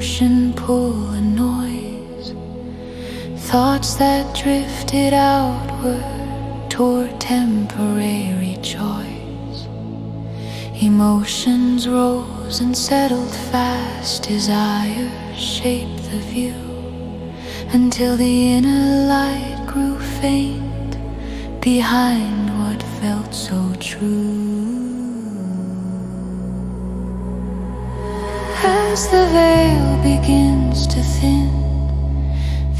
emotion, pull and noise, thoughts that drifted outward toward temporary choice. Emotions rose and settled fast, desires shaped the view, until the inner light grew faint behind what felt so true. As the veil begins to thin,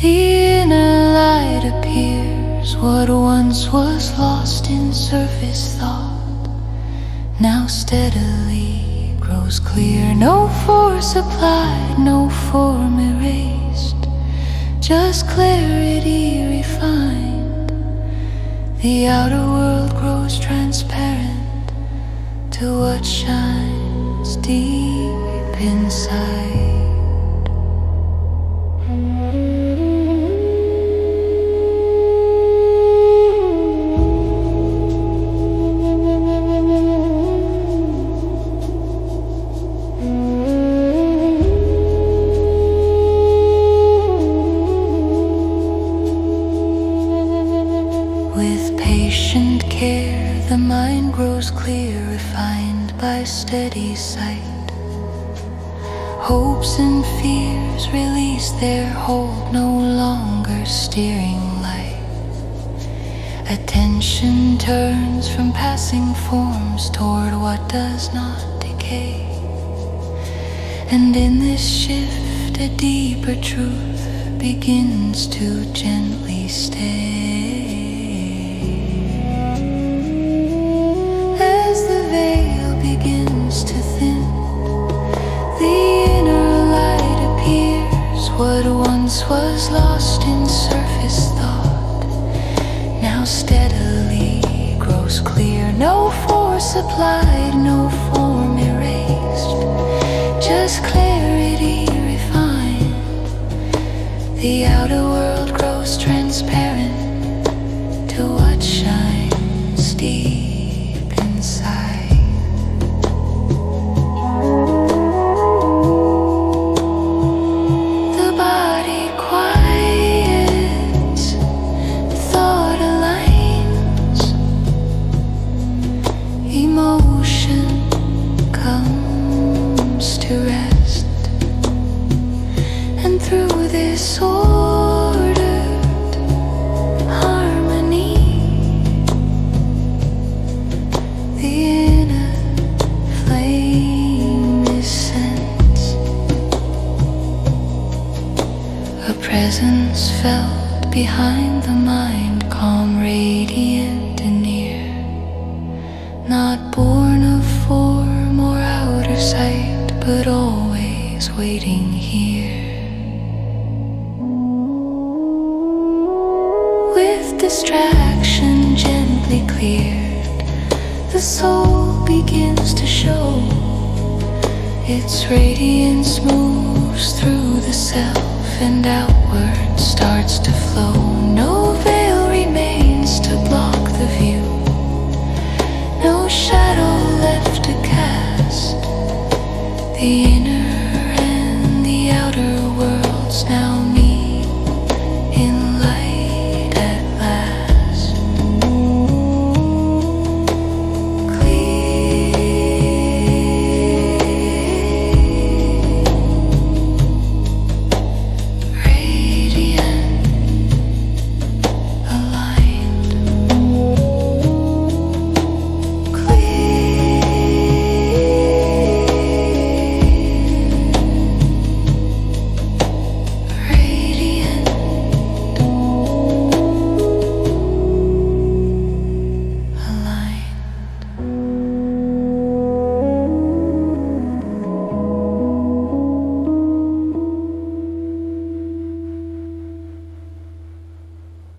the inner light appears. What once was lost in surface thought now steadily grows clear. No force applied, no form erased, just clarity refined. The outer world grows transparent to what shines deep inside. With patient care, the mind grows clear, refined by steady sight. Hopes and fears release their hold, no longer steering light. Attention turns from passing forms toward what does not decay. And in this shift, a deeper truth begins to gently stay. As the veil begins to thin, the inner light appears. What once was lost in surface thought now steadily grows clear. No force applied, no form erased, just clarity refined. The outer world grows transparent to what shines deep inside. Emotion comes to rest, and through this ordered harmony, the inner flame is sensed. A presence felt behind the mind, calm, radiant and near. Not born of form or outer sight, but always waiting here. With distraction gently cleared, the soul begins to show its radiance smooth